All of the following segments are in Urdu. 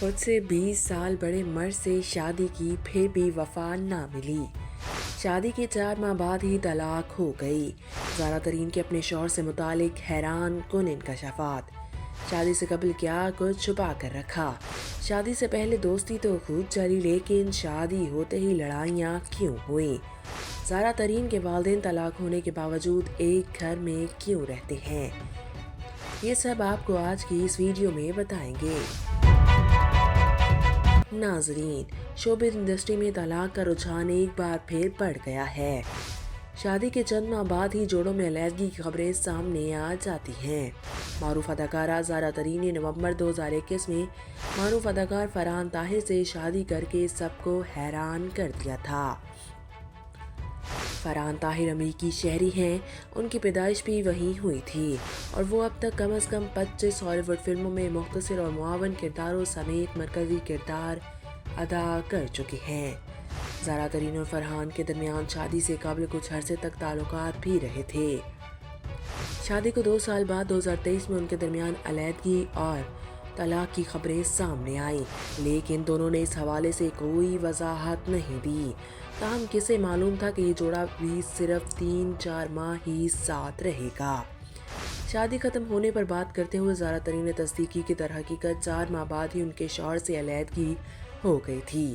خود سے 20 سال بڑے مرد سے شادی کی پھر بھی وفا نہ ملی۔ شادی کے 4 ماہ بعد ہی طلاق ہو گئی۔ زارا ترین کے اپنے شوہر سے متعلق حیران کن انکشافات۔ شادی سے قبل کیا کچھ چھپا کر رکھا؟ شادی سے پہلے دوستی تو خوب چلی، لیکن شادی ہوتے ہی لڑائیاں کیوں ہوئیں؟ زارا ترین کے والدین طلاق ہونے کے باوجود ایک گھر میں کیوں رہتے ہیں؟ یہ سب آپ کو آج کی اس ویڈیو میں بتائیں گے۔ ناظرین، شوبز انڈسٹری میں طلاق کا رجحان ایک بار پھر بڑھ گیا ہے۔ شادی کے چند ماہ بعد ہی جوڑوں میں علیحدگی کی خبریں سامنے آ جاتی ہیں۔ معروف اداکارہ زارا ترین نے نومبر 2021 میں معروف اداکار فرحان طاہر سے شادی کر کے سب کو حیران کر دیا تھا۔ فرحان طاہر امریکی شہری ہیں، ان کی پیدائش بھی وہیں ہوئی تھی اور وہ اب تک کم از کم 25 ہالی ووڈ فلموں میں مختصر اور معاون کرداروں سمیت مرکزی کردار ادا کر چکے ہیں۔ زارا ترین اور فرحان کے درمیان شادی سے قبل کچھ عرصے تک تعلقات بھی رہے تھے۔ شادی کو 2 سال بعد 2023 میں ان کے درمیان علیحدگی اور طلاق کی خبریں سامنے آئیں، لیکن دونوں نے اس حوالے سے کوئی وضاحت نہیں دی۔ تاہم کسے معلوم تھا کہ یہ جوڑا بھی صرف 3-4 ماہ ہی ساتھ رہے گا۔ شادی ختم ہونے پر بات کرتے ہوئے زارا ترین نے تصدیق کی کہ درحقیقت 4 ماہ بعد ہی ان کے شوہر سے علیحدگی ہو گئی تھی،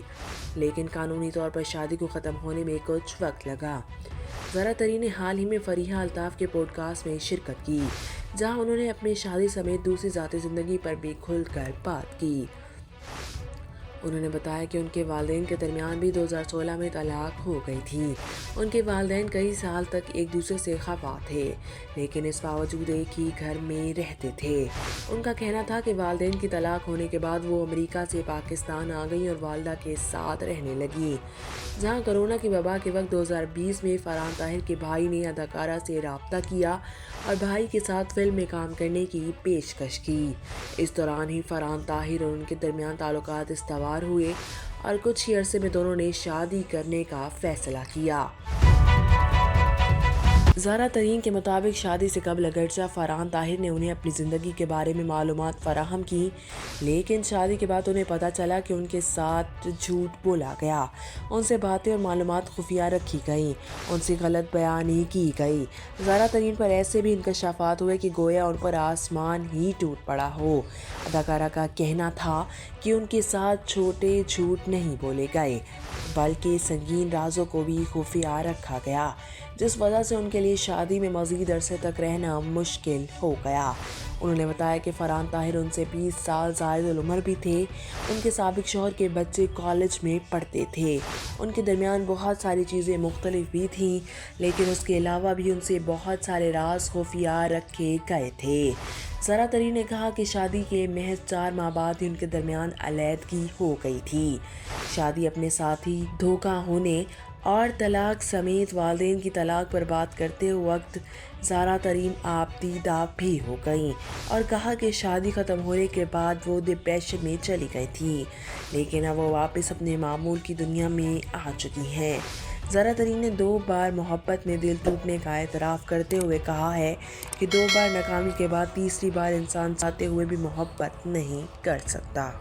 لیکن قانونی طور پر شادی کو ختم ہونے میں کچھ وقت لگا۔ زارا ترین نے حال ہی میں فریحہ الطاف کے پوڈ کاسٹ میں شرکت کی، جہاں انہوں نے اپنی شادی سمیت دوسری ذاتی زندگی پر بھی کھل کر بات کی۔ انہوں نے بتایا کہ ان کے والدین کے درمیان بھی 2016 میں طلاق ہو گئی تھی۔ ان کے والدین کئی سال تک ایک دوسرے سے خفا تھے، لیکن اس باوجود ایک ہی گھر میں رہتے تھے۔ ان کا کہنا تھا کہ والدین کی طلاق ہونے کے بعد وہ امریکہ سے پاکستان آ گئیں اور والدہ کے ساتھ رہنے لگیں، جہاں کورونا کی وبا کے وقت 2020 میں فرحان طاہر کے بھائی نے اداکارہ سے رابطہ کیا اور بھائی کے ساتھ فلم میں کام کرنے کی پیشکش کی۔ اس دوران ہی فرحان طاہر اور ان کے درمیان تعلقات استوار ہوئے اور کچھ ہی عرصے میں دونوں نے شادی کرنے کا فیصلہ کیا۔ زارا ترین کے مطابق شادی سے قبل اگرچہ فرحان طاہر نے انہیں اپنی زندگی کے بارے میں معلومات فراہم کی، لیکن شادی کے بعد انہیں پتہ چلا کہ ان کے ساتھ جھوٹ بولا گیا، ان سے باتیں اور معلومات خفیہ رکھی گئیں، ان سے غلط بیانی کی گئی۔ زارا ترین پر ایسے بھی انکشافات ہوئے کہ گویا ان پر آسمان ہی ٹوٹ پڑا ہو۔ اداکارہ کا کہنا تھا کہ ان کے ساتھ چھوٹے جھوٹ نہیں بولے گئے، بلکہ سنگین رازوں کو بھی خفیہ رکھا گیا، جس وجہ سے ان کے لیے شادی میں مزید عرصے تک رہنا مشکل ہو گیا۔ انہوں نے بتایا کہ فرحان طاہر ان سے 20 سال زائد العمر بھی تھے۔ ان کے سابق شوہر کے بچے کالج میں پڑھتے تھے۔ ان کے درمیان بہت ساری چیزیں مختلف بھی تھیں، لیکن اس کے علاوہ بھی ان سے بہت سارے راز خفیہ رکھے گئے تھے۔ زارا ترین نے کہا کہ شادی کے محض 4 ماہ بعد ہی ان کے درمیان علیحدگی ہو گئی تھی۔ شادی اپنے ساتھی دھوکہ ہونے اور طلاق سمیت والدین کی طلاق پر بات کرتے وقت زارا ترین آپ دیدہ بھی ہو گئیں اور کہا کہ شادی ختم ہونے کے بعد وہ ڈپریشن میں چلی گئی تھیں، لیکن اب وہ واپس اپنے معمول کی دنیا میں آ چکی ہیں۔ زارا ترین نے 2 بار محبت میں دل ٹوٹنے کا اعتراف کرتے ہوئے کہا ہے کہ 2 بار ناکامی کے بعد تیسری بار انسان چاہتے ہوئے بھی محبت نہیں کر سکتا۔